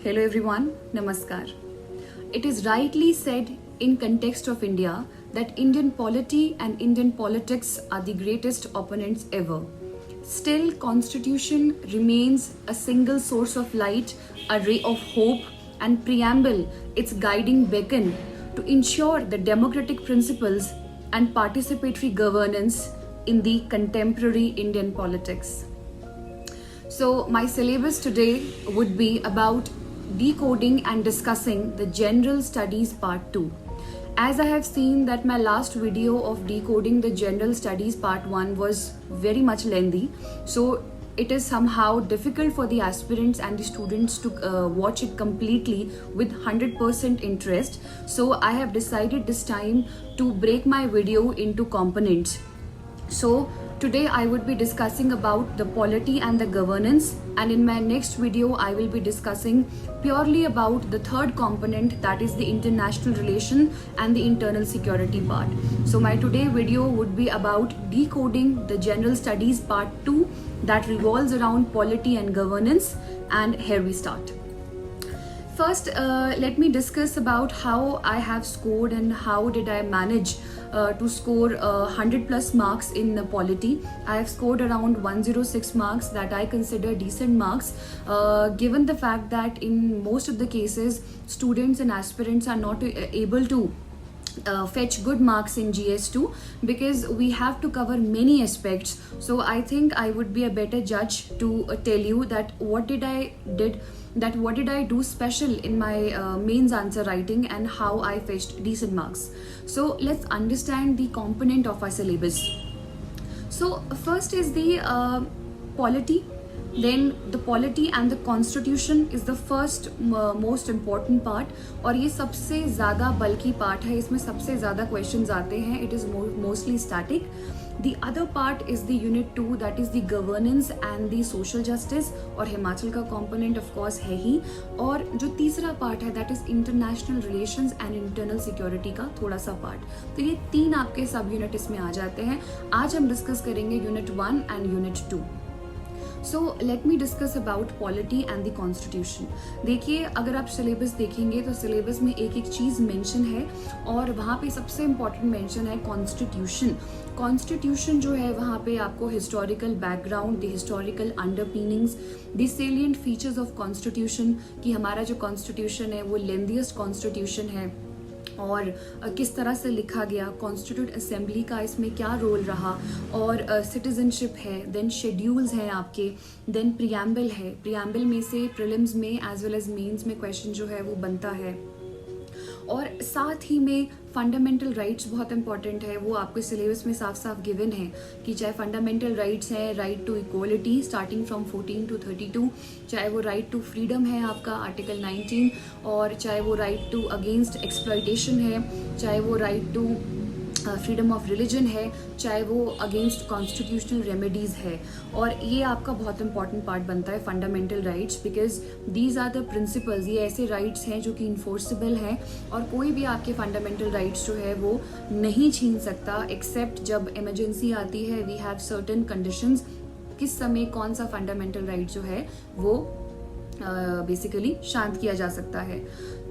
Hello everyone, Namaskar. It is rightly said in context of India that Indian polity and Indian politics are the greatest opponents ever. Still, Constitution remains a single source of light, a ray of hope and preamble, its guiding beacon to ensure the democratic principles and participatory governance in the contemporary Indian politics. So my syllabus today would be about decoding and discussing the General Studies Part 2. As I have seen that my last video of decoding the General Studies Part 1 was very much lengthy, so it is somehow difficult for the aspirants and the students to watch it completely with 100% interest. So I have decided this time to break my video into components. So today I would be discussing about the polity and the governance, and in my next video I will be discussing purely about the third component, that is the international relation and the internal security part. So my today video would be about decoding the General Studies Part 2 that revolves around polity and governance, and here we start. First, let me discuss about how I have scored and how did I manage to score 100 plus marks in polity. I have scored around 106 marks that I consider decent marks, given the fact that in most of the cases students and aspirants are not able to fetch good marks in GS2 because we have to cover many aspects. So I think I would be a better judge to tell you that what did I do special in my mains answer writing and how I fetched decent marks. So let's understand the component of our syllabus. So first is the polity. Then the polity and the constitution is the first most important part, और ये सबसे ज़्यादा बल्कि part है, इसमें सबसे ज़्यादा questions आते हैं. It is mostly static. The other part is the unit 2, that is the governance and the social justice, और हिमाचल का component of course है ही. और जो तीसरा part है that is international relations and internal security का थोड़ा सा part. तो ये तीन आपके सब यूनिट इसमें आ जाते हैं. आज हम डिस्कस करेंगे unit 1 and unit 2. So let me discuss about polity and the constitution. देखिए, अगर आप सिलेबस देखेंगे तो सिलेबस में एक एक चीज़ मेंशन है और वहाँ पे सबसे इम्पॉर्टेंट मेंशन है कॉन्स्टिट्यूशन. कॉन्स्टिट्यूशन जो है वहाँ पे आपको historical background, the historical underpinnings, the salient features of constitution, कि हमारा जो कॉन्स्टिट्यूशन है वो लेंथीएस्ट कॉन्स्टिट्यूशन है और किस तरह से लिखा गया, कॉन्स्टिट्यूट असेंबली का इसमें क्या रोल रहा, और सिटीजनशिप है, देन शेड्यूल्स हैं आपके, देन प्रियम्बल है. प्रियम्बल में से प्रीलिम्स में एज वेल एज मेंस में क्वेश्चन जो है वो बनता है. और साथ ही में फंडामेंटल राइट्स बहुत इंपॉर्टेंट है, वो आपके सिलेबस में साफ साफ गिवन है कि चाहे फंडामेंटल राइट्स हैं, right to equality starting from 14 to 32, चाहे वो राइट टू फ्रीडम है आपका आर्टिकल 19, और चाहे वो राइट टू अगेंस्ट एक्सप्लॉयटेशन है, चाहे वो right to freedom of religion है, चाहे वो अगेंस्ट कॉन्स्टिट्यूशनल रेमेडीज़ है. और ये आपका बहुत इंपॉर्टेंट पार्ट बनता है fundamental rights, because these are the principles. ये ऐसे राइट्स हैं जो कि इन्फोर्सेबल हैं और कोई भी आपके फंडामेंटल राइट्स जो है वो नहीं छीन सकता, एक्सेप्ट जब इमरजेंसी आती है. वी हैव सर्टेन कंडीशंस किस समय कौन सा फंडामेंटल राइट जो है वो बेसिकली शांत किया जा सकता है.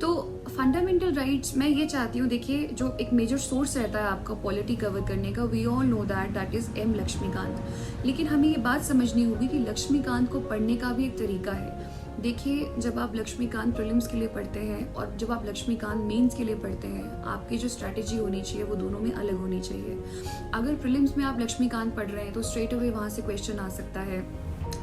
तो फंडामेंटल राइट्स मैं ये चाहती हूँ, देखिए जो एक मेजर सोर्स रहता है आपका पॉलिटी कवर करने का, we all know that is M Laxmikanth. लेकिन हमें ये बात समझनी होगी कि लक्ष्मीकांत को पढ़ने का भी एक तरीका है. देखिए, जब आप लक्ष्मीकांत प्रीलिम्स के लिए पढ़ते हैं और जब आप लक्ष्मीकांत मेंस के लिए पढ़ते हैं, आपकी जो स्ट्रैटेजी होनी चाहिए वो दोनों में अलग होनी चाहिए. अगर प्रीलिम्स में आप लक्ष्मीकांत पढ़ रहे हैं तो स्ट्रेट अवे वहाँ से क्वेश्चन आ सकता है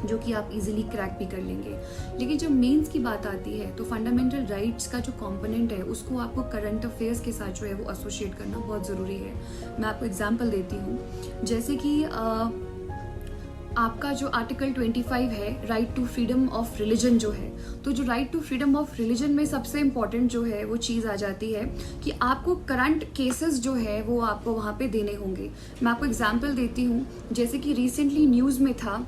जो कि आप इजीली क्रैक भी कर लेंगे. लेकिन जब मेंस की बात आती है तो फंडामेंटल राइट्स का जो कंपोनेंट है उसको आपको करंट अफेयर्स के साथ जो है वो एसोसिएट करना बहुत ज़रूरी है. मैं आपको एग्जांपल देती हूँ, जैसे कि आपका जो आर्टिकल 25 है right to freedom of religion जो है, तो जो right to freedom of religion में सबसे इम्पॉर्टेंट जो है वो चीज़ आ जाती है कि आपको करंट केसेस जो है वो आपको वहाँ पे देने होंगे. मैं आपको एग्जांपल देती हूँ, जैसे कि रिसेंटली न्यूज़ में था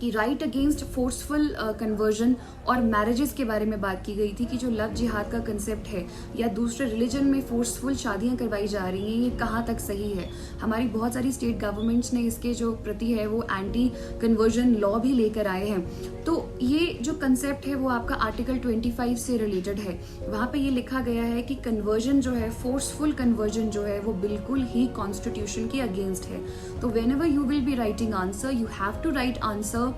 कि राइट अगेंस्ट फोर्सफुल कन्वर्जन और मैरिजेस के बारे में बात की गई थी कि जो लव जिहाद का कंसेप्ट है या दूसरे रिलीजन में फोर्सफुल शादियां करवाई जा रही हैं, ये कहाँ तक सही है। हमारी बहुत सारी स्टेट गवर्नमेंट्स ने इसके जो प्रति है वो एंटी कन्वर्जन लॉ भी लेकर आए हैं। तो ये जो कंसेप्ट है वो आपका आर्टिकल 25 से रिलेटेड है। वहाँ पे ये लिखा गया है कि कन्वर्जन जो है, फोर्सफुल कन्वर्जन जो है वो बिल्कुल ही कॉन्स्टिट्यूशन के अगेंस्ट है। तो whenever you will be writing answer, you have to write answer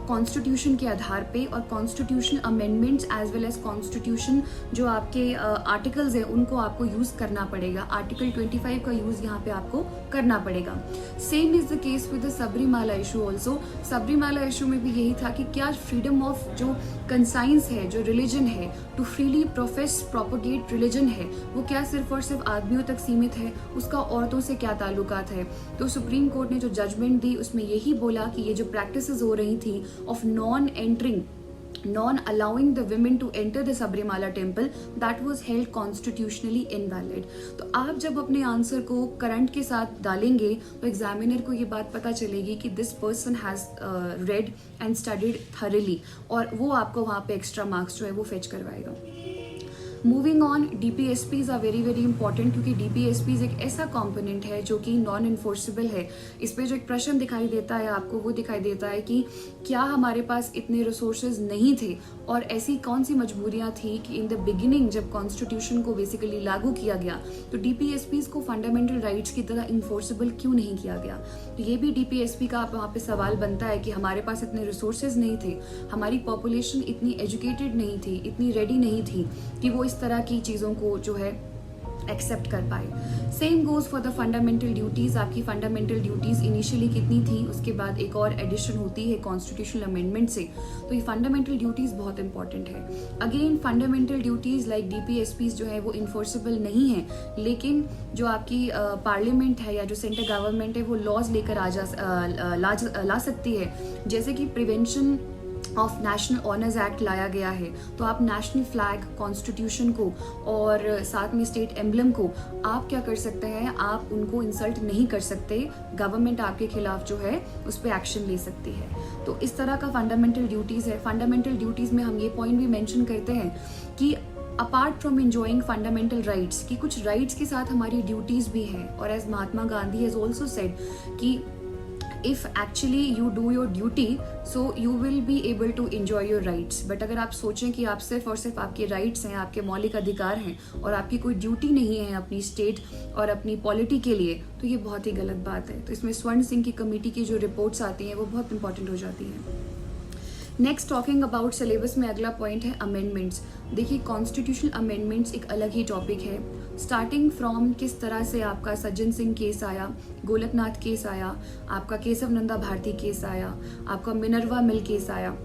constitution के आधार पे और constitution amendments as well as constitution जो आपके आर्टिकल्स हैं उनको आपको यूज करना पड़ेगा। आर्टिकल 25 का यूज यहाँ पे आपको करना पड़ेगा। Same is the case with the Sabarimala issue also. Sabarimala issue में भी यही था कि क्या फ्रीडम ऑफ जो कंसाइंस है, जो रिलीजन है, to freely profess propagate religion है, वो क्या सिर्फ और सिर्फ आदमियों तक सीमित है, उसका औरतों से क्या ताल्लुकात है। तो सुप्रीम कोर्ट ने जो जजमेंट दी उसमें यही बोला कि ये जो प्रैक्टिसेस हो रही थी of non allowing the women to enter the Sabrimala temple, that was held constitutionally invalid। तो आप जब अपने आंसर को करंट के साथ डालेंगे तो एग्जामिनर को ये बात पता चलेगी कि this person has red and studied thoroughly, और वो आपको वहाँ पे एक्स्ट्रा मार्क्स जो है वो फेच करवाएगा। Moving on, DPSPs are very very important, क्योंकि DPSPs एक ऐसा कंपोनेंट है जो कि नॉन इन्फोर्सेबल है। इस पे जो एक प्रश्न दिखाई देता है आपको, वो दिखाई देता है कि क्या हमारे पास इतने रिसोर्सेज नहीं थे और ऐसी कौन सी मजबूरियां थी कि इन द बिगिनिंग जब कॉन्स्टिट्यूशन को बेसिकली लागू किया गया तो DPSPs को फंडामेंटल राइट्स की तरह इन्फोर्सेबल क्यों नहीं किया गया। तो ये भी DPSP का वहाँ पे सवाल बनता है कि हमारे पास इतने रिसोर्सेज नहीं थे, हमारी पॉपुलेशन इतनी एजुकेटेड नहीं थी, इतनी रेडी नहीं थी कि वो इस तरह की चीज़ों को जो है एक्सेप्ट कर पाए। Same goes for the fundamental duties. आपकी फंडामेंटल ड्यूटीज इनिशियली कितनी थी, उसके बाद एक और एडिशन होती है कॉन्स्टिट्यूशनल अमेंडमेंट से। तो ये फंडामेंटल ड्यूटीज बहुत इंपॉर्टेंट है। Again fundamental duties like DPSPs जो है वो इन्फोर्सेबल नहीं है, लेकिन जो आपकी पार्लियामेंट है या जो सेंट्रल गवर्नमेंट है वो लॉज लेकर ला सकती है। जैसे कि prevention of national honours act लाया गया है, तो आप नेशनल फ्लैग, कॉन्स्टिट्यूशन को और साथ में स्टेट एम्बलम को आप क्या कर सकते हैं, आप उनको इंसल्ट नहीं कर सकते। गवर्नमेंट आपके खिलाफ जो है उस पर एक्शन ले सकती है। तो इस तरह का फंडामेंटल ड्यूटीज है। फंडामेंटल ड्यूटीज में हम ये पॉइंट भी मेंशन करते हैं कि apart from enjoying fundamental rights, कि कुछ राइट्स के साथ हमारी ड्यूटीज भी हैं। और as Mahatma Gandhi has also said कि if actually you do your duty so you will be able to enjoy your rights। But अगर आप सोचें कि आप सिर्फ और सिर्फ आपके राइट्स हैं, आपके मौलिक अधिकार हैं और आपकी कोई ड्यूटी नहीं है अपनी स्टेट और अपनी पॉलिटी के लिए, तो ये बहुत ही गलत बात है। तो इसमें स्वर्ण सिंह की कमेटी की जो रिपोर्ट्स आती हैं वो बहुत इंपॉर्टेंट हो जाती हैं। नेक्स्ट टॉकिंग अबाउट सिलेबस में अगला पॉइंट है अमेंडमेंट्स। देखिए कॉन्स्टिट्यूशनल अमेंडमेंट्स एक अलग ही टॉपिक है। स्टार्टिंग फ्रॉम किस तरह से आपका सज्जन सिंह केस आया, गोलकनाथ केस आया, आपका केशव नंदा भारती केस आया, आपका मिनर्वा मिल केस आया,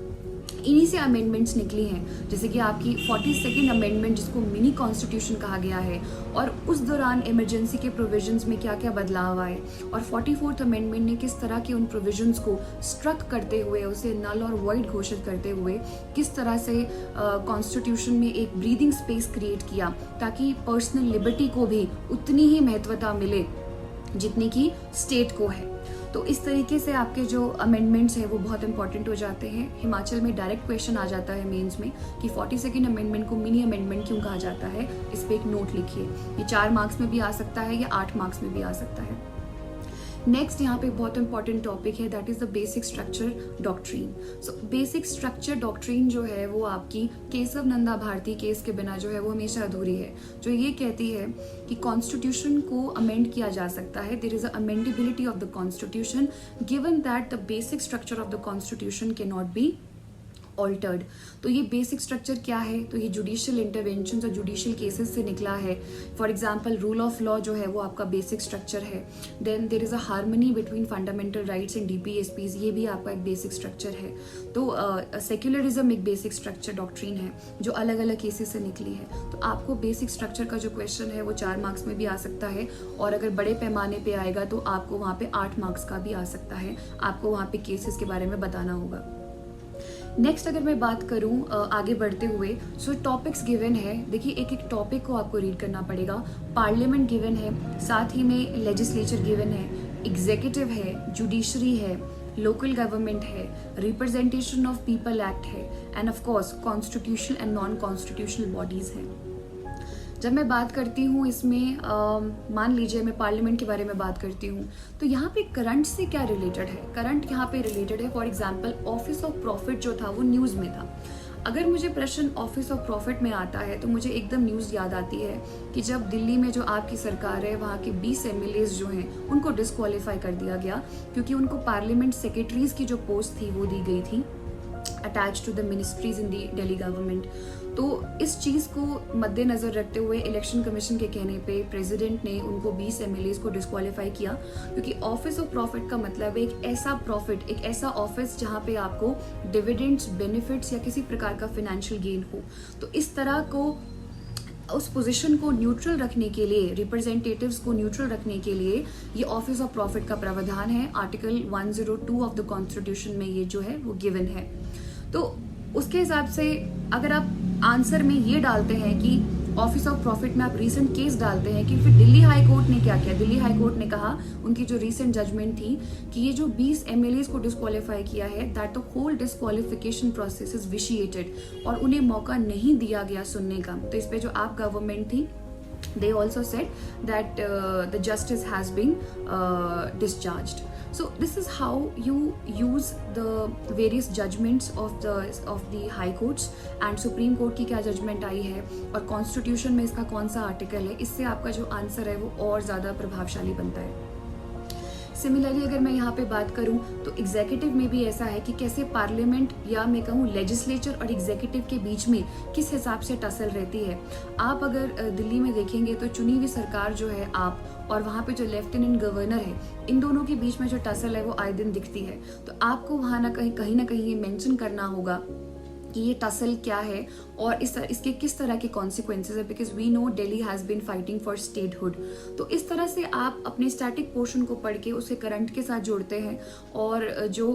इन्हीं से अमेंडमेंट्स निकली हैं। जैसे कि आपकी 42nd अमेंडमेंट जिसको मिनी कॉन्स्टिट्यूशन कहा गया है, और उस दौरान इमरजेंसी के प्रोविजंस में क्या क्या बदलाव आए, और 44th अमेंडमेंट ने किस तरह के उन प्रोविजंस को स्ट्रक करते हुए, उसे नल और वॉइड घोषित करते हुए किस तरह से कॉन्स्टिट्यूशन में एक ब्रीदिंग स्पेस क्रिएट किया ताकि पर्सनल लिबर्टी को भी उतनी ही महत्वता मिले जितनी कि स्टेट को है। तो इस तरीके से आपके जो अमेंडमेंट्स हैं वो बहुत इंपॉर्टेंट हो जाते हैं। हिमाचल में डायरेक्ट क्वेश्चन आ जाता है मेंस में कि 42nd अमेंडमेंट को मिनी अमेंडमेंट क्यों कहा जाता है, इस पे एक नोट लिखिए। ये 4 मार्क्स में भी आ सकता है या 8 मार्क्स में भी आ सकता है। नेक्स्ट यहाँ पे बहुत इंपॉर्टेंट टॉपिक है, that is the basic structure doctrine. So basic structure doctrine जो है वो आपकी केशव नंदा भारती केस के बिना जो है वो हमेशा अधूरी है, जो ये कहती है कि कॉन्स्टिट्यूशन को अमेंड किया जा सकता है। There is a amendability of the constitution given that the basic structure of the constitution can not be altered. तो ये बेसिक स्ट्रक्चर क्या है, तो ये जुडिशियल इंटरवेंशन और जुडिशियल केसेस से निकला है। For example rule of law जो है वो आपका बेसिक स्ट्रक्चर है। Then there is a harmony between fundamental rights and DPSPs, ये भी आपका एक बेसिक स्ट्रक्चर है। तो सेक्युलरिज्म एक बेसिक स्ट्रक्चर डॉक्ट्रीन है जो अलग अलग केसेस से निकली है। तो आपको बेसिक स्ट्रक्चर का जो क्वेश्चन है वो 4 मार्क्स में भी आ सकता है, और अगर बड़े पैमाने पे आएगा तो आपको वहाँ पे 8 मार्क्स का भी आ सकता है। आपको वहाँ पे केसेस के बारे में बताना होगा। नेक्स्ट अगर मैं बात करूं आगे बढ़ते हुए, सो टॉपिक्स गिवन है। देखिए एक एक टॉपिक को आपको रीड करना पड़ेगा। पार्लियामेंट गिवन है, साथ ही में लेजिस्लेचर गिवन है, एग्जीक्यूटिव है, जुडिशरी है, लोकल गवर्नमेंट है, रिप्रेजेंटेशन ऑफ पीपल एक्ट है, end of course constitutional and non constitutional bodies हैं। जब मैं बात करती हूँ इसमें मान लीजिए मैं पार्लियामेंट के बारे में बात करती हूँ, तो यहाँ पे करंट से क्या रिलेटेड है? करंट यहाँ पे रिलेटेड है, for example office of profit जो था वो न्यूज़ में था। अगर मुझे प्रश्न ऑफिस ऑफ प्रॉफिट में आता है तो मुझे एकदम न्यूज़ याद आती है कि जब दिल्ली में जो आपकी सरकार है वहाँ के 20 MLAs जो हैं उनको डिस्क्वालीफाई कर दिया गया क्योंकि उनको पार्लियामेंट सेक्रेटरीज की जो पोस्ट थी वो दी गई थी attach to the ministries in the Delhi government. तो इस चीज़ को मद्देनज़र रखते हुए इलेक्शन कमीशन के कहने पे प्रेसिडेंट ने उनको 20 MLAs को डिस्क्वालीफाई किया क्योंकि ऑफिस ऑफ प्रॉफिट का मतलब है एक ऐसा प्रॉफिट, एक ऐसा ऑफिस जहाँ पे आपको डिविडेंड्स, बेनिफिट्स या किसी प्रकार का फाइनेंशियल गेन हो। तो इस तरह को उस पोजीशन को न्यूट्रल रखने के लिए, रिप्रेजेंटेटिव्स को न्यूट्रल रखने के लिए ये ऑफिस ऑफ प्रॉफिट का प्रावधान है। आर्टिकल 102 ऑफ द कॉन्स्टिट्यूशन में ये जो है वो गिवन है। तो उसके हिसाब से अगर आप आंसर में ये डालते हैं कि ऑफिस ऑफ प्रॉफिट में आप रीसेंट केस डालते हैं कि फिर दिल्ली हाई कोर्ट ने क्या किया, दिल्ली हाई कोर्ट ने कहा, उनकी जो रीसेंट जजमेंट थी कि ये जो 20 MLAs को डिस्क्वालीफाई किया है that the whole disqualification process is vitiated और उन्हें मौका नहीं दिया गया सुनने का। तो इस पे जो आप गवर्नमेंट थी they also said that the justice has been discharged. So this is how you use the various judgments of the high courts and supreme court की क्या judgment आई है और constitution में इसका कौन सा article है, इससे आपका जो answer है वो और ज़्यादा प्रभावशाली बनता है। सिमिलरली अगर मैं यहाँ पे बात करूँ तो एग्जीक्यूटिव में भी ऐसा है कि कैसे पार्लियामेंट या मैं कहूँ लेजिस्लेचर और एग्जीक्यूटिव के बीच में किस हिसाब से टसल रहती है। आप अगर दिल्ली में देखेंगे तो चुनी हुई सरकार जो है आप और वहाँ पे जो लेफ्टिनेंट गवर्नर है, इन दोनों के बीच में जो टसल है वो आए दिन दिखती है। तो आपको वहाँ ना कहीं ना कहीं ये मेंशन करना होगा कि ये टसल क्या है और इसके किस तरह के कॉन्सिक्वेंसेज है, because we know Delhi has been fighting for statehood. तो इस तरह से आप अपने स्टैटिक पोर्शन को पढ़ के उसे करंट के साथ जोड़ते हैं और जो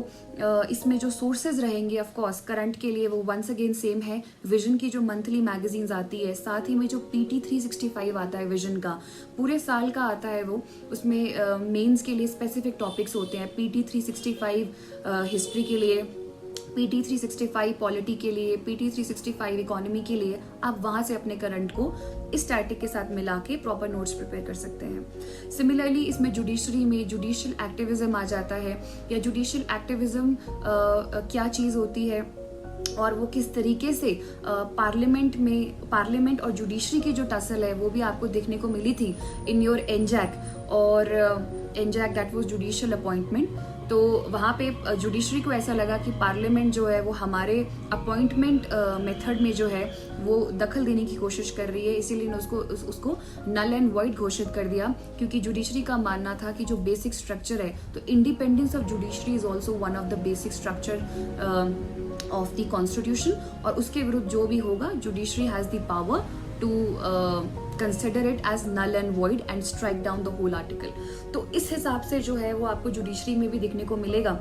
इसमें जो सोर्सेज रहेंगे ऑफ कोर्स करंट के लिए वो वंस अगेन सेम है। विजन की जो मंथली मैगजीन्स आती है, साथ ही में जो PT 365 आता है विजन का, पूरे साल का आता है वो, उसमें मेंस के लिए स्पेसिफिक टॉपिक्स होते हैं। PT 365 हिस्ट्री के लिए, PT 365 पॉलिटी के लिए, PT 365 इकोनॉमी के लिए, आप वहाँ से अपने करंट को इस स्टैटिक के साथ मिला के प्रॉपर नोट्स प्रिपेयर कर सकते हैं। सिमिलरली इसमें जुडिशरी में जुडिशियल एक्टिविज्म आ जाता है या जुडिशियल एक्टिविज्म क्या चीज़ होती है और वो किस तरीके से पार्लियामेंट और जुडिशरी की जो टसल है वो भी आपको देखने को मिली थी इन योर एनजैक और एनजैक दैट वाज जुडिशियल अपॉइंटमेंट। तो वहाँ पे जुडिशरी को ऐसा लगा कि पार्लियामेंट जो है वो हमारे अपॉइंटमेंट मेथड में जो है वो दखल देने की कोशिश कर रही है, इसीलिए उसको नल एंड वॉइड घोषित कर दिया क्योंकि जुडिशरी का मानना था कि जो बेसिक स्ट्रक्चर है, तो independence of judiciary is also one of the basic structure of the constitution और उसके विरुद्ध जो भी होगा judiciary has the power to consider it as null and void and strike down the whole article। तो इस हिसाब से जो है वो आपको जुडिशरी में भी दिखने को मिलेगा।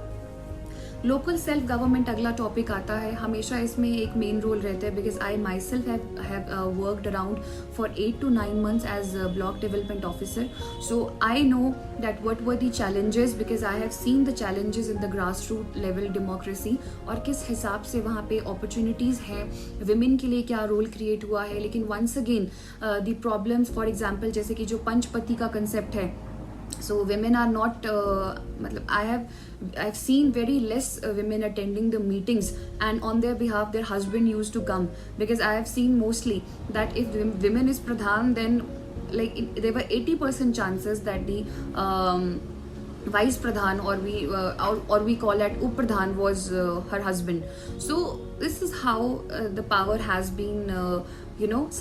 लोकल सेल्फ गवर्नमेंट अगला टॉपिक आता है, हमेशा इसमें एक मेन रोल रहता है because I myself have worked around for 8 to 9 months as block development officer. So I know that what were the challenges because I have seen the challenges in the grass root level democracy और किस हिसाब से वहाँ पे opportunities हैं, women के लिए क्या रोल क्रिएट हुआ है। लेकिन once again the problems, for example जैसे कि जो पंचपति का कंसेप्ट है, so women are not matlab I've seen very less women attending the meetings and on their behalf their husband used to come because I have seen mostly that if women is pradhan then like there were 80% chances that the vice pradhan or we call that up pradhan was her husband। So this is how the power has been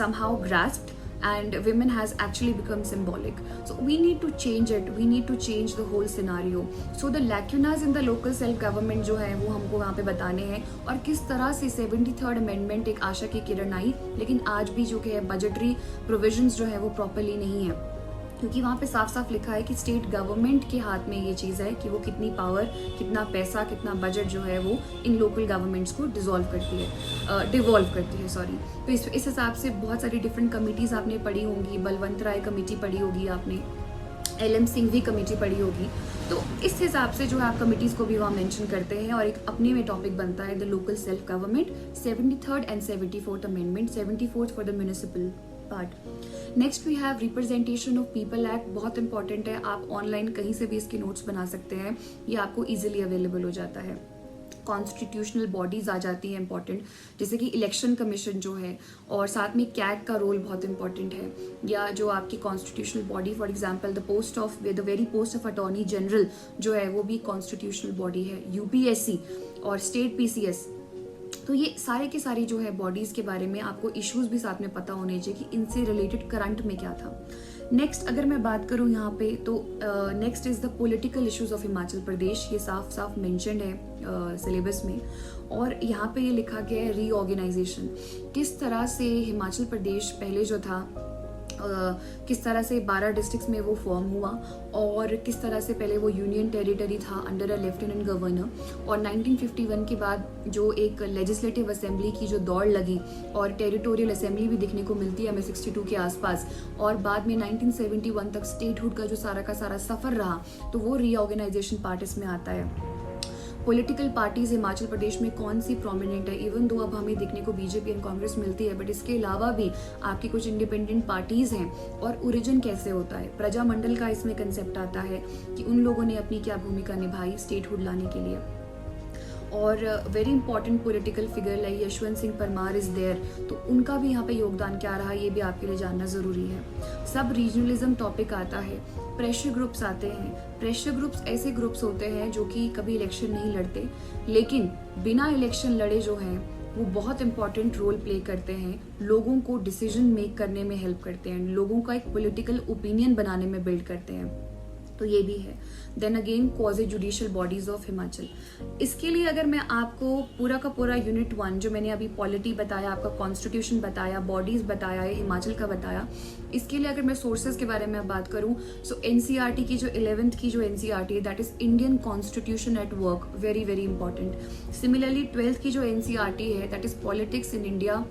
somehow grasped and women has actually become symbolic। So we need to change it, we need to change the whole scenario। So the lacunas in the local self government जो है वो हमको वहाँ पे बताने हैं और किस तरह से 73rd अमेंडमेंट एक आशा की किरण आई, लेकिन आज भी जो है बजटरी प्रोविजंस जो है वो प्रॉपरली नहीं है क्योंकि वहाँ पे साफ साफ लिखा है कि स्टेट गवर्नमेंट के हाथ में ये चीज़ है कि वो कितनी पावर, कितना पैसा, कितना बजट जो है वो इन लोकल गवर्नमेंट्स को डिवॉल्व करती है सॉरी। तो इस हिसाब से बहुत सारी डिफरेंट कमिटीज़ आपने पढ़ी होंगी, बलवंत राय कमेटी पढ़ी होगी आपने, LM सिंघवी कमेटी पढ़ी होगी। तो इस हिसाब से जो है आप कमिटीज़ को भी वहाँ मेंशन करते हैं और एक अपने में टॉपिक बनता है the local self government, 73rd and 74th amendment, 74th for the municipal part. Next we have representation of people act, बहुत इंपॉर्टेंट है, आप ऑनलाइन कहीं से भी इसके नोट्स बना सकते हैं, ये आपको ईजिली अवेलेबल हो जाता है। कॉन्स्टिट्यूशनल बॉडीज आ जाती हैं इंपॉर्टेंट, जैसे कि इलेक्शन कमीशन जो है, और साथ में कैग का रोल बहुत इंपॉर्टेंट है, या जो आपकी constitutional body for example the very post of attorney general जो है वो भी कॉन्स्टिट्यूशनल बॉडी है, यूपीएससी और स्टेट पीसीएस। तो ये सारे के सारी जो है बॉडीज के बारे में आपको इश्यूज भी साथ में पता होने चाहिए कि इनसे रिलेटेड करंट में क्या था। नेक्स्ट अगर मैं बात करूं यहाँ पे तो next is the political issues of Himachal Pradesh, ये साफ साफ मेंशन्ड है सिलेबस में, और यहाँ पे ये लिखा गया है रीऑर्गेनाइजेशन, किस तरह से हिमाचल प्रदेश पहले जो था किस तरह से 12 डिस्ट्रिक्ट्स में वो फॉर्म हुआ, और किस तरह से पहले वो यूनियन टेरिटरी था अंडर अ लेफ्टिनेंट गवर्नर, और 1951 के बाद जो एक लेजिस्लेटिव असेंबली की जो दौड़ लगी और टेरिटोरियल असेंबली भी दिखने को मिलती है हमें 62 के आसपास, और बाद में 1971 तक स्टेटहुड का जो सारा का सारा सफ़र रहा, तो वो रीऑर्गेनाइजेशन पार्ट इसमें आता है। पॉलिटिकल पार्टीज हिमाचल प्रदेश में कौन सी प्रोमिनेंट है, इवन दो अब हमें देखने को बीजेपी एंड कांग्रेस मिलती है, बट इसके अलावा भी आपकी कुछ इंडिपेंडेंट पार्टीज हैं, और ओरिजिन कैसे होता है, प्रजामंडल का इसमें कंसेप्ट आता है कि उन लोगों ने अपनी क्या भूमिका निभाई स्टेटहुड लाने के लिए। और very important political figure like Yashwant Singh Parmar is there, तो उनका भी यहाँ पे योगदान क्या रहा ये भी आपके लिए जानना ज़रूरी है। सब रीजनलिज्म टॉपिक आता है, प्रेशर ग्रुप्स आते हैं। प्रेशर ग्रुप्स ऐसे ग्रुप्स होते हैं जो कि कभी इलेक्शन नहीं लड़ते, लेकिन बिना इलेक्शन लड़े जो हैं वो बहुत इंपॉर्टेंट रोल प्ले करते हैं, लोगों को डिसीजन मेक करने में हेल्प करते हैं, लोगों का एक पॉलिटिकल ओपिनियन बनाने में बिल्ड करते हैं, तो ये भी है। Then again quasi judicial bodies of Himachal, इसके लिए अगर मैं आपको पूरा का पूरा यूनिट 1 जो मैंने अभी पॉलिटी बताया, आपका कॉन्स्टिट्यूशन बताया, बॉडीज बताया, हिमाचल का बताया, इसके लिए अगर मैं सोर्सेज के बारे में बात करूं, सो एनसीईआरटी की जो 11th की जो एनसीईआरटी है that is Indian constitution at work, very very important. Similarly 12th की जो एनसीईआरटी है that is politics in India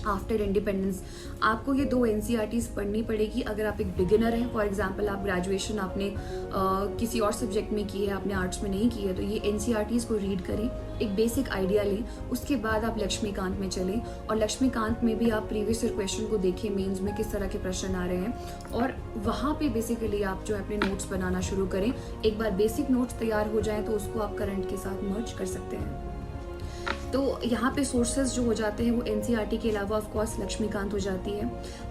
after independence, आपको ये 2 एनसीईआरटीज पढ़नी पड़ेगी अगर आप एक बिगिनर हैं। फॉर एग्जांपल आप ग्रेजुएशन आपने किसी और सब्जेक्ट में की है, आपने आर्ट्स में नहीं की है, तो ये एनसीईआरटीज को रीड करें, एक बेसिक आइडिया लें, उसके बाद आप लक्ष्मीकांत में चलें, और लक्ष्मीकांत में भी आप प्रीवियस ईयर क्वेश्चन को देखें, मेंस में किस तरह के प्रश्न आ रहे हैं, और वहाँ पे बेसिकली आप जो है अपने नोट्स बनाना शुरू करें। एक बार बेसिक नोट्स तैयार हो जाएं तो उसको आप करंट के साथ मर्ज कर सकते हैं। तो यहाँ पे सोर्सेज जो हो जाते हैं वो एनसीईआरटी के अलावा ऑफ कोर्स लक्ष्मीकांत हो जाती है।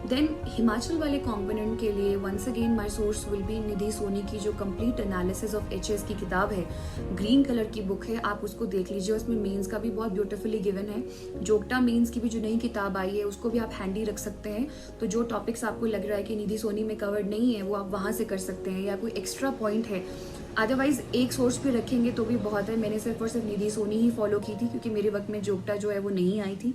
देन हिमाचल वाले कंपोनेंट के लिए once again my source will be Nidhi Soni की जो कंप्लीट एनालिसिस ऑफ एचएस की किताब है, ग्रीन कलर की बुक है, आप उसको देख लीजिए, उसमें मेंस का भी बहुत ब्यूटीफुली गिवन है। जोगटा मेंस की भी जो नई किताब आई है उसको भी आप हैंडी रख सकते हैं, तो जो टॉपिक्स आपको लग रहा है कि निधि सोनी में कवर्ड नहीं है वो आप वहाँ से कर सकते हैं, या कोई एक्स्ट्रा पॉइंट है, अदरवाइज एक सोर्स पे रखेंगे तो भी बहुत है। मैंने सिर्फ और सिर्फ निधि सोनी ही फॉलो की थी क्योंकि मेरे वक्त में जोगटा जो है वो नहीं आई थी।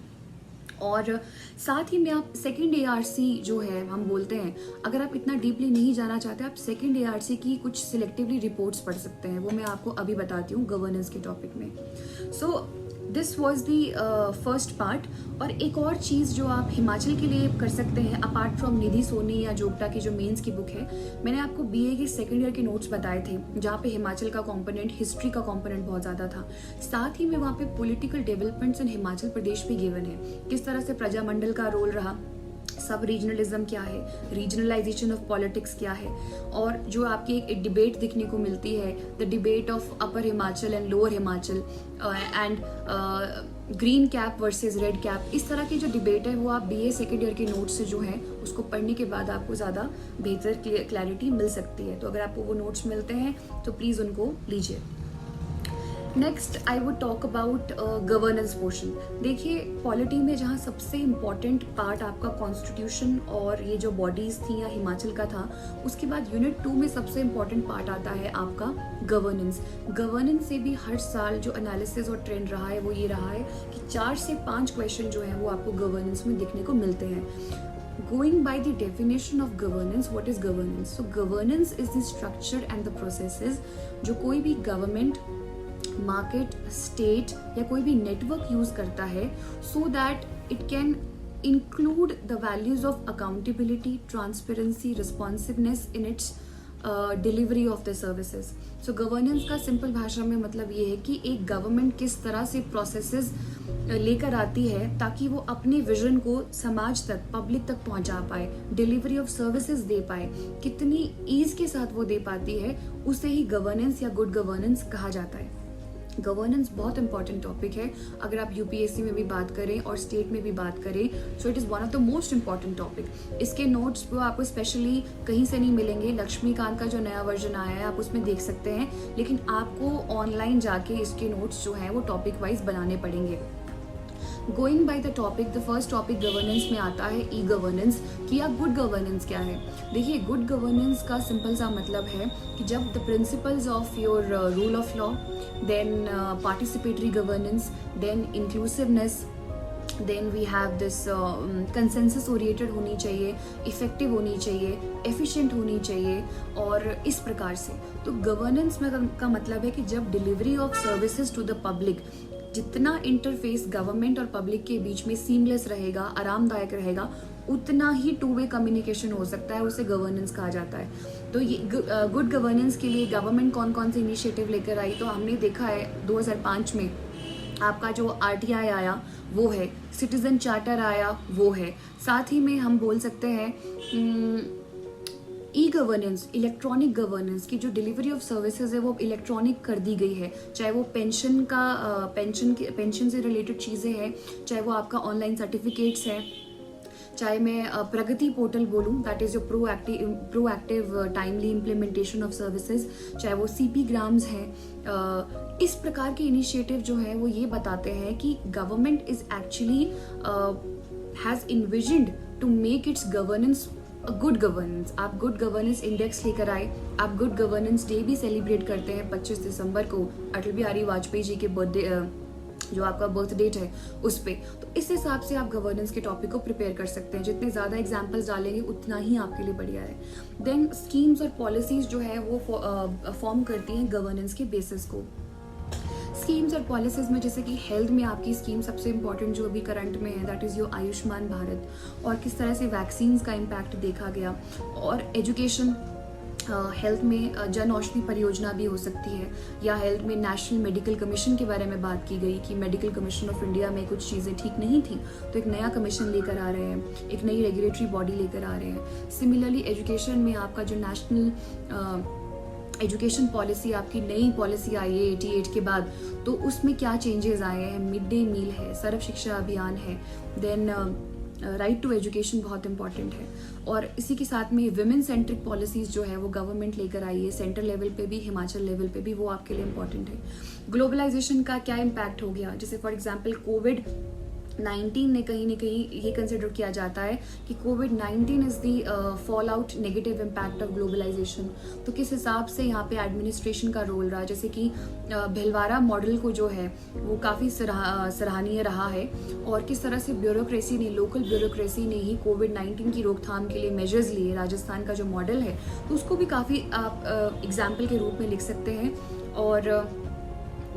और साथ ही में आप सेकंड एआरसी जो है हम बोलते हैं, अगर आप इतना डीपली नहीं जाना चाहते आप सेकंड एआरसी की कुछ सिलेक्टिवली रिपोर्ट्स पढ़ सकते हैं, वो मैं आपको अभी बताती हूँ गवर्नेंस के टॉपिक में। So this was the first part. और एक और चीज़ जो आप हिमाचल के लिए कर सकते हैं अपार्ट फ्रॉम निधि सोनी या जोगटा की जो मेंस की बुक है, मैंने आपको बीए के सेकंड ईयर के नोट्स बताए थे जहाँ पे हिमाचल का कंपोनेंट, हिस्ट्री का कंपोनेंट बहुत ज़्यादा था, साथ ही में वहाँ पे political developments in Himachal Pradesh भी गिवन है, किस तरह से प्रजामंडल का रोल रहा, सब रीजनलिज्म क्या है, रीजनलाइजेशन ऑफ पॉलिटिक्स क्या है, और जो आपकी एक डिबेट दिखने को मिलती है, the debate of upper Himachal and lower Himachal and green cap versus red cap, इस तरह की जो डिबेट है वो आप बीए सेकेंड ईयर के नोट्स से जो है उसको पढ़ने के बाद आपको ज़्यादा बेहतर क्लैरिटी मिल सकती है। तो अगर आपको वो नोट्स मिलते हैं तो प्लीज़ उनको लीजिए। Next I would talk about governance portion. देखिए पॉलिटी में जहाँ सबसे इम्पॉर्टेंट पार्ट आपका कॉन्स्टिट्यूशन और ये जो बॉडीज थी या हिमाचल का था, उसके बाद यूनिट 2 में सबसे इम्पॉर्टेंट पार्ट आता है आपका गवर्नेंस। गवर्नेंस से भी हर साल जो एनालिसिस और ट्रेंड रहा है वो ये रहा है कि 4 से 5 क्वेश्चन जो है वो आपको गवर्नेंस में दिखने को मिलते हैं। Going by the definition of governance, what is governance? So governance is the structure and the processes जो कोई भी गवर्नमेंट, मार्केट, स्टेट या कोई भी नेटवर्क यूज करता है so that it can include the values of accountability, transparency, responsiveness in its delivery of the services. So governance का simple भाषा में मतलब ये है कि एक गवर्नमेंट किस तरह से प्रोसेसेस लेकर आती है ताकि वो अपने विजन को समाज तक, पब्लिक तक पहुंचा पाए, डिलीवरी ऑफ सर्विसेज दे पाए, कितनी ईज के साथ वो दे पाती है, उसे ही गवर्नेंस या गुड गवर्नेंस कहा जाता है। गवर्नेंस बहुत इंपॉर्टेंट टॉपिक है, अगर आप यूपीएससी में भी बात करें और स्टेट में भी बात करें, so it is one of the most important topic. इसके नोट्स वो आपको स्पेशली कहीं से नहीं मिलेंगे, लक्ष्मीकांत का जो नया वर्जन आया है आप उसमें देख सकते हैं, लेकिन आपको ऑनलाइन जाके इसके नोट्स जो हैं वो टॉपिक वाइज बनाने पड़ेंगे। Going by the topic, the first topic governance में आता है ई गवर्नेंस, कि या गुड गवर्नेंस क्या है। देखिए, गुड गवर्नेंस का सिंपल सा मतलब है कि जब the principles of your rule of law, then participatory governance, then inclusiveness, then we have this consensus oriented होनी चाहिए, इफेक्टिव होनी चाहिए, एफिशिएंट होनी चाहिए, और इस प्रकार से। तो गवर्नेंस में का मतलब है कि जब delivery of services to the public, जितना इंटरफेस गवर्नमेंट और पब्लिक के बीच में सीमलेस रहेगा, आरामदायक रहेगा, उतना ही टू वे कम्युनिकेशन हो सकता है, उसे गवर्नेंस कहा जाता है। तो ये गुड गवर्नेंस के लिए गवर्नमेंट कौन कौन से इनिशिएटिव लेकर आई, तो हमने देखा है 2005 में आपका जो आरटीआई आया वो है, सिटीजन चार्टर आया वो है, साथ ही में हम बोल सकते हैं ई गवर्नेंस, इलेक्ट्रॉनिक गवर्नेंस की जो डिलीवरी ऑफ सर्विसेज है वो इलेक्ट्रॉनिक कर दी गई है, चाहे वो पेंशन से रिलेटेड चीज़ें हैं, चाहे वो आपका ऑनलाइन सर्टिफिकेट्स हैं, चाहे मैं प्रगति पोर्टल बोलूँ, that is your proactive timely implementation of services, चाहे वो सीपी ग्राम्स हैं। इस प्रकार के इनिशिएटिव जो है वो ये बताते हैं कि government is actually has envisioned to make its governance good governance. आप गुड गवर्नेंस इंडेक्स लेकर आए, आप गुड गवर्नेंस डे भी सेलिब्रेट करते हैं 25 दिसंबर को, अटल बिहारी वाजपेयी जी के बर्थडे, जो आपका बर्थ डेट है उस पे। तो इस हिसाब से आप गवर्नेंस के टॉपिक को प्रिपेयर कर सकते हैं, जितने ज़्यादा एग्जाम्पल्स डालेंगे उतना ही आपके लिए बढ़िया है। देन स्कीम्स और पॉलिसीज जो है वो फॉर्म करती हैं गवर्नेंस के बेसिस को। स्कीम्स और पॉलिसीज में जैसे कि हेल्थ में आपकी स्कीम सबसे इंपॉर्टेंट जो अभी करंट में है, that is your Ayushman Bharat, और किस तरह से वैक्सीन्स का इम्पैक्ट देखा गया, और एजुकेशन, हेल्थ में जन औषधि परियोजना भी हो सकती है, या हेल्थ में नेशनल मेडिकल कमीशन के बारे में बात की गई कि मेडिकल कमीशन ऑफ इंडिया में कुछ चीज़ें ठीक नहीं थी, तो एक नया कमीशन लेकर आ रहे हैं, एक नई रेगुलेटरी बॉडी लेकर आ रहे हैं। सिमिलरली एजुकेशन में आपका जो नेशनल एजुकेशन पॉलिसी, आपकी नई पॉलिसी आई है 88 के बाद, तो उसमें क्या चेंजेस आए हैं, मिड डे मील है, सर्व शिक्षा अभियान है, देन राइट टू एजुकेशन बहुत इंपॉर्टेंट है, और इसी के साथ में विमेन सेंट्रिक पॉलिसीज जो है वो गवर्नमेंट लेकर आई है, सेंट्रल लेवल पे भी, हिमाचल लेवल पे भी, वो आपके लिए इंपॉर्टेंट है। ग्लोबलाइजेशन का क्या इम्पैक्ट हो गया, जैसे फॉर एग्जांपल कोविड-19 ने कहीं ना कहीं ये कंसिडर किया जाता है कि कोविड-19 is the fall out negative impact of globalisation. तो किस हिसाब से यहाँ पे एडमिनिस्ट्रेशन का रोल रहा, जैसे कि भिलवाड़ा मॉडल को जो है वो काफ़ी सराहनीय रहा है, और किस तरह से ब्यूरोक्रेसी ने, लोकल ब्यूरोक्रेसी ने ही कोविड-19 की रोकथाम के लिए मेजर्स लिए। राजस्थान का जो मॉडल है तो उसको भी काफ़ी आप एग्जाम्पल के रूप में लिख सकते हैं, और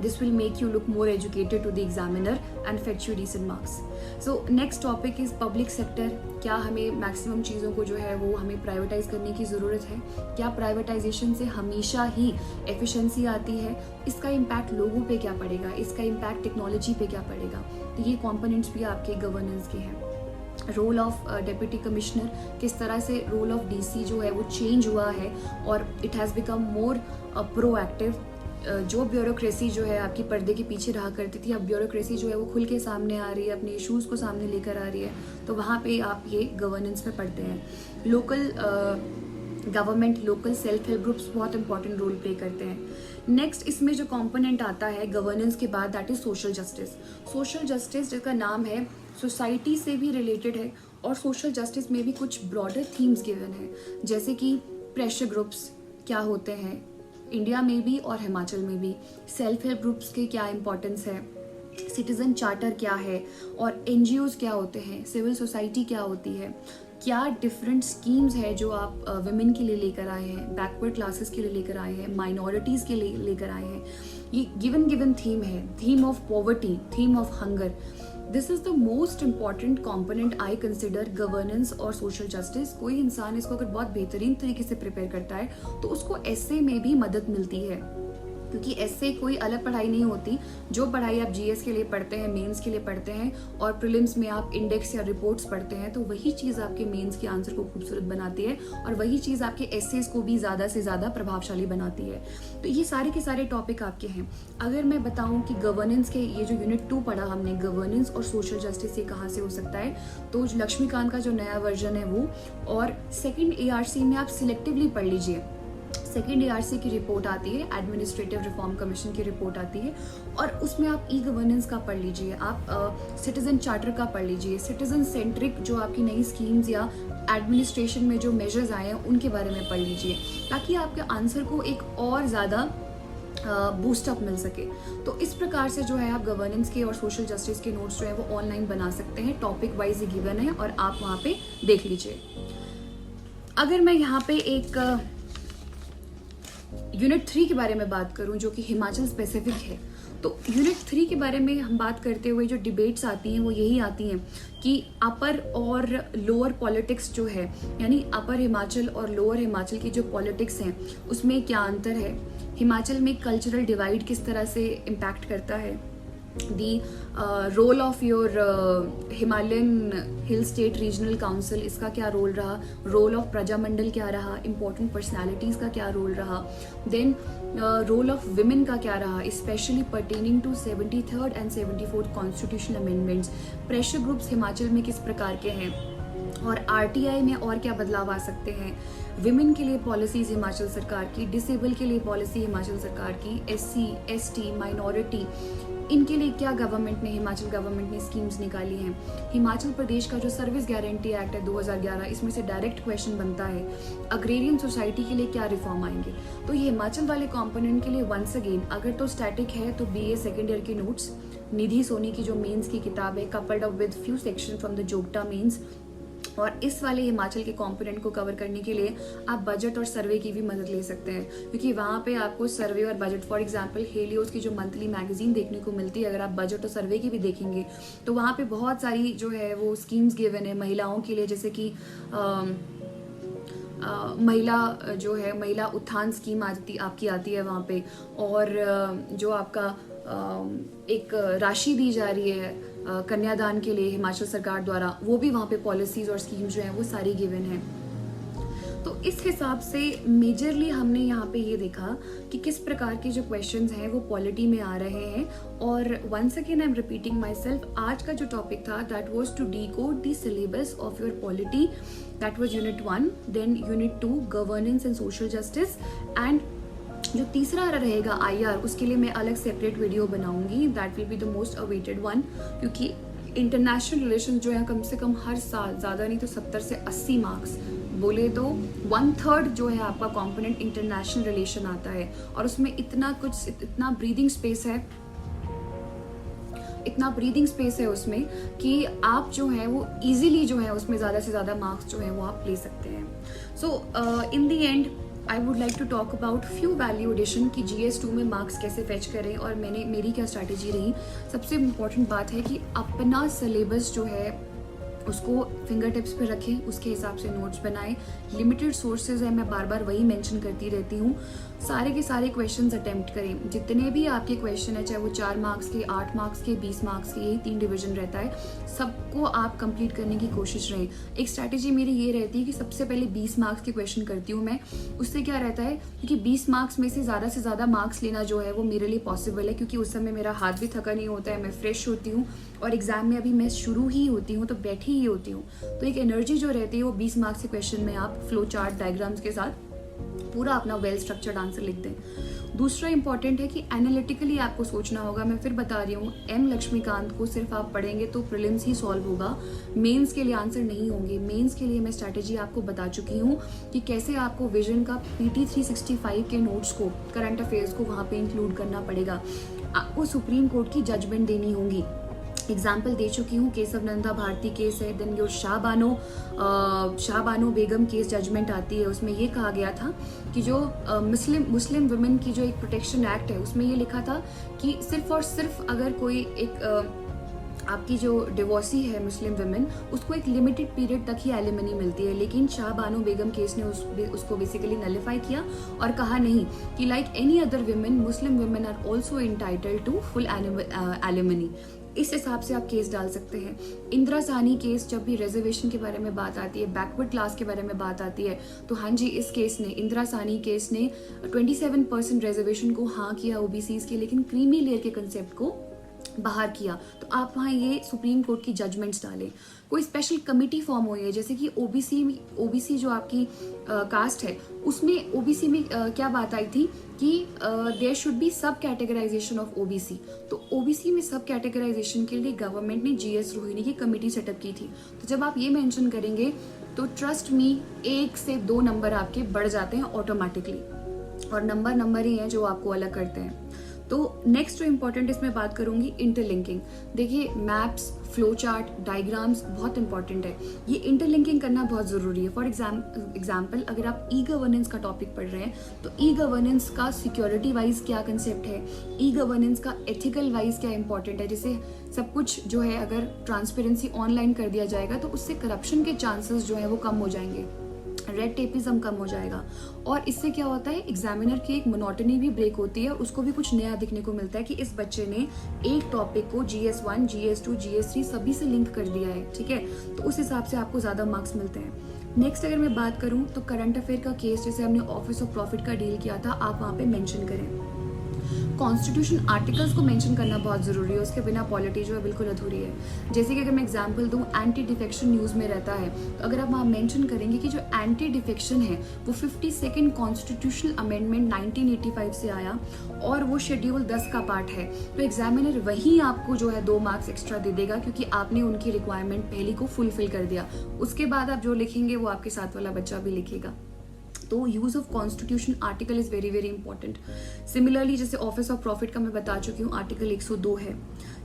this will make you look more educated to the examiner and fetch you decent marks. So next topic is public sector। क्या हमें मैक्सिमम चीज़ों को जो है वो हमें प्राइवेटाइज करने की ज़रूरत है, क्या प्राइवेटाइजेशन से हमेशा ही एफिशिएंसी आती है, इसका इम्पैक्ट लोगों पे क्या पड़ेगा, इसका इम्पैक्ट टेक्नोलॉजी पे क्या पड़ेगा, तो ये कॉम्पोनेंट्स भी आपके गवर्नेंस के हैं। रोल ऑफ डेप्यूटी कमिश्नर, किस तरह से रोल ऑफ डीसी जो है वो चेंज हुआ है, और it has become more proactive. जो ब्यूरोक्रेसी जो है आपकी पर्दे के पीछे रहा करती थी, अब ब्यूरोक्रेसी जो है वो खुल के सामने आ रही है, अपने इश्यूज़ को सामने लेकर आ रही है, तो वहाँ पे आप ये गवर्नेंस में पढ़ते हैं। Local government, local self help groups बहुत इंपॉर्टेंट रोल प्ले करते हैं। नेक्स्ट इसमें जो कंपोनेंट आता है गवर्नेंस के बाद, that is social justice. Social justice जिसका नाम है, सोसाइटी से भी रिलेटेड है, और सोशल जस्टिस में भी कुछ ब्रॉडर थीम्स गिवन है, जैसे कि प्रेशर ग्रुप्स क्या होते हैं इंडिया में भी और हिमाचल में भी, सेल्फ हेल्प ग्रुप्स के क्या इंपॉर्टेंस है, सिटीजन चार्टर क्या है, और एनजीओज क्या होते हैं, सिविल सोसाइटी क्या होती है, क्या डिफरेंट स्कीम्स है जो आप विमेन के लिए लेकर आए हैं, बैकवर्ड क्लासेस के लिए लेकर आए हैं, माइनॉरिटीज़ के लिए लेकर आए हैं। ये गिवन थीम है, theme of poverty, theme of hunger, this is the most important component I consider governance और सोशल जस्टिस। कोई इंसान इसको अगर बहुत बेहतरीन तरीके से प्रिपेयर करता है तो उसको ऐसे में भी मदद मिलती है, क्योंकि ऐसे कोई अलग पढ़ाई नहीं होती। जो पढ़ाई आप जीएस के लिए पढ़ते हैं, मेंस के लिए पढ़ते हैं, और प्रीलिम्स में आप इंडेक्स या रिपोर्ट्स पढ़ते हैं, तो वही चीज़ आपके मेंस के आंसर को खूबसूरत बनाती है और वही चीज़ आपके एसेस को भी ज़्यादा से ज़्यादा प्रभावशाली बनाती है। तो ये सारे के सारे टॉपिक आपके हैं। अगर मैं बताऊँ कि गवर्नेंस के ये जो यूनिट 2 पढ़ा हमने, गवर्नेंस और सोशल जस्टिस, ये कहाँ से हो सकता है, तो लक्ष्मीकांत का जो नया वर्जन है वो, और सेकेंड ARC में आप सिलेक्टिवली पढ़ लीजिए। सेकेंड ARC की रिपोर्ट आती है, एडमिनिस्ट्रेटिव रिफॉर्म कमीशन की रिपोर्ट आती है, और उसमें आप ई गवर्नेंस का पढ़ लीजिए, आप सिटीजन चार्टर का पढ़ लीजिए, सिटीजन सेंट्रिक जो आपकी नई स्कीम्स या एडमिनिस्ट्रेशन में जो मेजर्स आए हैं उनके बारे में पढ़ लीजिए, ताकि आपके आंसर को एक और ज़्यादा बूस्टअप मिल सके। तो इस प्रकार से जो है आप गवर्नेंस के और सोशल जस्टिस के नोट्स जो है वो ऑनलाइन बना सकते हैं। टॉपिक वाइज ही गिवन है और आप वहाँ पे देख लीजिए। अगर मैं यहाँ पे एक यूनिट 3 के बारे में बात करूं जो कि हिमाचल स्पेसिफिक है, तो यूनिट 3 के बारे में हम बात करते हुए जो डिबेट्स आती हैं वो यही आती हैं कि अपर और लोअर पॉलिटिक्स जो है, यानी अपर हिमाचल और लोअर हिमाचल की जो पॉलिटिक्स हैं उसमें क्या अंतर है, हिमाचल में कल्चरल डिवाइड किस तरह से इम्पैक्ट करता है, the role of your Himalayan hill state regional council, इसका क्या रोल रहा, रोल ऑफ प्रजामंडल क्या रहा, इंपॉर्टेंट पर्सनालिटीज़ का क्या रोल रहा, देन रोल ऑफ विमेन का क्या रहा, specially pertaining to 73rd and 74th constitutional amendments, pressure groups Himachal में किस प्रकार के हैं, और RTI में और क्या बदलाव आ सकते हैं, विमेन के लिए पॉलिसीज हिमाचल सरकार की, डिसेबल के लिए पॉलिसी हिमाचल सरकार की, SC ST माइनॉरिटी, इनके लिए क्या गवर्नमेंट ने, हिमाचल गवर्नमेंट ने स्कीम्स निकाली हैं, हिमाचल प्रदेश का जो सर्विस गारंटी एक्ट है 2011, इसमें से डायरेक्ट क्वेश्चन बनता है, अग्रेरियन सोसाइटी के लिए क्या रिफॉर्म आएंगे। तो ये हिमाचल वाले कंपोनेंट के लिए वंस अगेन अगर तो स्टैटिक है तो BA सेकेंड ईयर के नोट्स, निधि सोनी की जो मेंस की किताब है, coupled up with few section from the जोग्टा मेंस, और इस वाले हिमाचल के कंपोनेंट को कवर करने के लिए आप बजट और सर्वे की भी मदद ले सकते हैं, क्योंकि वहाँ पे आपको सर्वे और बजट, फॉर एग्जांपल हेलियोस की जो मंथली मैगजीन देखने को मिलती है, अगर आप बजट और सर्वे की भी देखेंगे तो वहाँ पे बहुत सारी जो है वो स्कीम्स गिवन है महिलाओं के लिए, जैसे कि महिला जो है महिला उत्थान स्कीम आपकी आती है वहाँ पे, और जो आपका एक राशि दी जा रही है कन्यादान के लिए हिमाचल सरकार द्वारा, वो भी वहाँ पे पॉलिसीज और स्कीम्स जो हैं वो सारी गिवन हैं। तो इस हिसाब से मेजरली हमने यहाँ पे ये देखा कि किस प्रकार के जो क्वेश्चंस हैं वो पॉलिटी में आ रहे हैं। और once again I am repeating myself, आज का जो टॉपिक था that was to decode the syllabus of your polity, that was unit 1, देन unit 2 governance and social justice, and जो तीसरा रहेगा IR, उसके लिए मैं अलग सेपरेट वीडियो बनाऊंगी, that will be the most awaited one, क्योंकि इंटरनेशनल रिलेशन जो है कम से कम हर साल ज़्यादा नहीं तो 70 से 80 मार्क्स, बोले तो 1/3 जो है आपका कंपोनेंट इंटरनेशनल रिलेशन आता है, और उसमें इतना ब्रीदिंग स्पेस है उसमें कि आप जो है वो इजीली जो है उसमें ज़्यादा से ज़्यादा मार्क्स जो है वो आप ले सकते हैं। So in the end I would like to talk about few value addition की GS 2 में मार्क्स कैसे फेच करें और मेरी क्या स्ट्रैटेजी रही। सबसे इम्पॉर्टेंट बात है कि अपना सिलेबस जो है उसको फिंगर टिप्स पे रखें, उसके हिसाब से नोट्स बनाएं। लिमिटेड सोर्सेज है, मैं बार बार वही मेंशन करती रहती हूँ। सारे के सारे क्वेश्चंस अटेम्प्ट करें, जितने भी आपके क्वेश्चन है, चाहे वो 4 मार्क्स के, 8 मार्क्स के, 20 मार्क्स के, यही 3 डिवीजन रहता है, सबको आप कंप्लीट करने की कोशिश रहें। एक स्ट्रैटेजी मेरी ये रहती है कि सबसे पहले 20 मार्क्स के क्वेश्चन करती हूँ मैं। उससे क्या रहता है, क्योंकि 20 मार्क्स में से ज़्यादा से ज़्यादा मार्क्स लेना जो है वो मेरे लिए पॉसिबल है, क्योंकि उस समय मेरा हाथ भी थका नहीं होता है, मैं फ्रेश होती हूँ, और एग्जाम में अभी मैं शुरू ही होती हूँ तो बैठी ही होती हूँ, तो एक एनर्जी जो रहती है वो 20 मार्क्स के क्वेश्चन में आप फ्लो चार्ट डायग्राम्स के साथ पूरा अपना वेल स्ट्रक्चर्ड आंसर लिख दें। दूसरा इंपॉर्टेंट है कि एनालिटिकली आपको सोचना होगा। मैं फिर बता रही हूँ, M लक्ष्मीकांत को सिर्फ आप पढ़ेंगे तो प्रीलिम्स ही सॉल्व होगा, मेंस के लिए आंसर नहीं होंगे। मेंस के लिए मैं स्ट्रैटेजी आपको बता चुकी हूँ कि कैसे आपको विजन का PT 365 के नोट्स को, करंट अफेयर्स को वहाँ पे इंक्लूड करना पड़ेगा। आपको सुप्रीम कोर्ट की जजमेंट देनी होगी। एग्जाम्पल दे चुकी हूँ, केशव नंदा भारती केस है, then your Shahbano Begum case judgment आती है, उसमें ये कहा गया था कि जो मुस्लिम वुमेन की जो एक प्रोटेक्शन एक्ट है उसमें ये लिखा था कि सिर्फ और सिर्फ अगर कोई एक आपकी जो डिवोर्सी है मुस्लिम वुमेन, उसको एक लिमिटेड पीरियड तक ही एलिमनी मिलती है, लेकिन शाह बानो बेगम केस ने उसको बेसिकली नलिफाई किया और कहा नहीं कि like any other women, Muslim women are also entitled to full alimony. इस हिसाब से आप केस डाल सकते हैं। इंदिरा साहनी केस, जब भी रिजर्वेशन के बारे में बात आती है, बैकवर्ड क्लास के बारे में बात आती है, तो हाँ जी, इस केस ने, इंदिरा साहनी केस ने 27% रिजर्वेशन को हाँ किया ओबीसीज के, लेकिन क्रीमी लेयर के कंसेप्ट को बाहर किया। तो आप वहाँ ये सुप्रीम कोर्ट की जजमेंट्स डालें, कोई स्पेशल कमिटी फॉर्म हुई है, जैसे कि ओबीसी जो आपकी कास्ट है, उसमें ओबीसी में क्या बात आई थी कि देयर शुड बी सब कैटेगराइजेशन ऑफ ओबीसी। तो ओबीसी में सब कैटेगराइजेशन के लिए गवर्नमेंट ने जीएस रोहिणी की कमिटी सेटअप की थी। तो जब आप ये मेंशन करेंगे तो ट्रस्ट मी 1 से 2 नंबर आपके बढ़ जाते हैं ऑटोमेटिकली, और नंबर ही हैं जो आपको अलग करते हैं। तो नेक्स्ट जो इम्पोर्टेंट इसमें बात करूंगी, इंटरलिंकिंग। देखिए, मैप्स, फ्लो चार्ट, डायग्राम्स बहुत इंपॉर्टेंट है, ये इंटरलिंकिंग करना बहुत ज़रूरी है। फॉर एग्जाम्पल अगर आप ई गवर्नेंस का टॉपिक पढ़ रहे हैं, तो ई गवर्नेंस का सिक्योरिटी वाइज क्या कंसेप्ट है, ई गवर्नेंस का एथिकल वाइज क्या इंपॉर्टेंट है। जैसे सब कुछ जो है अगर ट्रांसपेरेंसी ऑनलाइन कर दिया जाएगा तो उससे करप्शन के चांसेस जो है वो कम हो जाएंगे, रेड टेपिज्म कम हो जाएगा, और इससे क्या होता है, एग्जामिनर की एक मोनोटनी भी ब्रेक होती है, उसको भी कुछ नया दिखने को मिलता है कि इस बच्चे ने एक टॉपिक को GS1, GS2, GS3 सभी से लिंक कर दिया है, ठीक है। तो उस हिसाब से आपको ज्यादा मार्क्स मिलते हैं। नेक्स्ट अगर मैं बात करूं तो करंट अफेयर का केस, जैसे हमने ऑफिस ऑफ प्रॉफिट का डील किया था, आप वहां पे मेंशन करें। कॉन्स्टिट्यूशन आर्टिकल्स को मेंशन करना बहुत ज़रूरी है, उसके बिना पॉलिटी जो है बिल्कुल अधूरी है। जैसे कि अगर मैं एग्जांपल दूं, एंटी डिफेक्शन न्यूज़ में रहता है, तो अगर आप वहाँ मेंशन करेंगे कि जो एंटी डिफेक्शन है वो 52nd कॉन्स्टिट्यूशनल अमेंडमेंट 1985 से आया और वो शेड्यूल 10 का पार्ट है, तो एग्जामिनर वहीं आपको जो है 2 मार्क्स एक्स्ट्रा दे देगा, क्योंकि आपने उनकी रिक्वायरमेंट पहली को फुलफिल कर दिया। उसके बाद आप जो लिखेंगे वो आपके साथ वाला बच्चा भी लिखेगा। तो use of constitution article is very very important. Similarly जैसे ऑफिस ऑफ प्रॉफिट का मैं बता चुकी हूँ, आर्टिकल 102 है।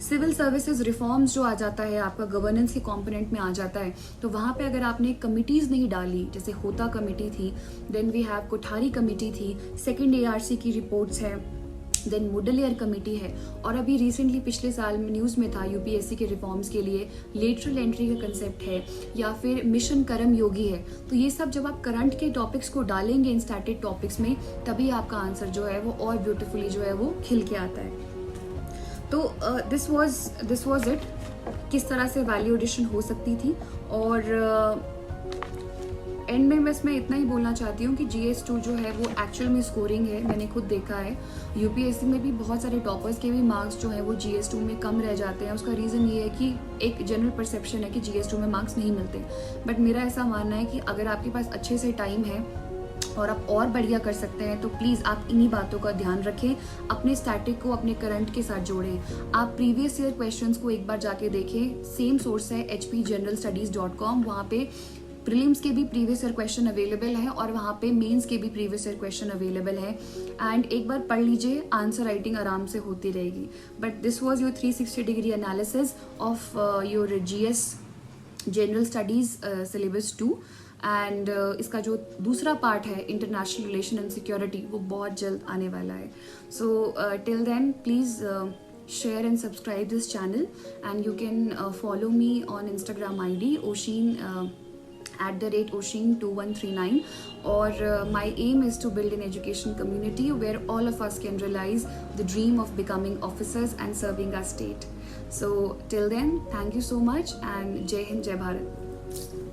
सिविल सर्विसेज रिफॉर्म्स जो आ जाता है, आपका गवर्नेंस के कंपोनेंट में आ जाता है, तो वहाँ पे अगर आपने कमिटीज नहीं डाली, जैसे होता कमेटी थी, then we have Kothari committee थी, सेकंड ARC की रिपोर्ट्स है, देन मुडलियर कमेटी है, और अभी रिसेंटली पिछले साल में न्यूज़ में था UPSC के रिफॉर्म्स के लिए लेटरल एंट्री का कंसेप्ट है, या फिर मिशन कर्म योगी है। तो ये सब जब आप करंट के टॉपिक्स को डालेंगे इन स्टैटिक टॉपिक्स में, तभी आपका आंसर जो है वो और ब्यूटीफुली जो है वो खिल के आता है। तो दिस वाज इट, किस तरह से वैल्यू एडिशन हो सकती थी। और एंड में बस मैं इतना ही बोलना चाहती हूँ कि GS2 जो है वो एक्चुअल में स्कोरिंग है, मैंने खुद देखा है। UPSC में भी बहुत सारे टॉपर्स के भी मार्क्स जो है वो GS2 में कम रह जाते हैं। उसका रीज़न ये है कि एक जनरल परसेप्शन है कि GS2 में मार्क्स नहीं मिलते, बट मेरा ऐसा मानना है कि अगर आपके पास अच्छे से टाइम है और आप और बढ़िया कर सकते हैं, तो प्लीज़ आप इन्हीं बातों का ध्यान रखें, अपने स्टैटिक को अपने करंट के साथ जोड़ें। आप प्रीवियस ईयर क्वेश्चंस को एक बार जाके देखें, सेम सोर्स है hpgeneralstudies.com, वहाँ पे प्रीलिम्स के भी प्रीवियस ईयर क्वेश्चन अवेलेबल है और वहाँ पे मेंस के भी प्रीवियस ईयर क्वेश्चन अवेलेबल है। एंड एक बार पढ़ लीजिए, आंसर राइटिंग आराम से होती रहेगी। But this was your 360 degree analysis of your GS general studies syllabus 2। And इसका जो दूसरा पार्ट है, इंटरनेशनल रिलेशन एंड सिक्योरिटी, वो बहुत जल्द आने वाला है। So till then please share and subscribe this channel, and you can follow me on Instagram ID Oshin @Oshin2139, or my aim is to build an education community where all of us can realize the dream of becoming officers and serving our state. So till then, thank you so much, and Jai Hind, Jai Bharat.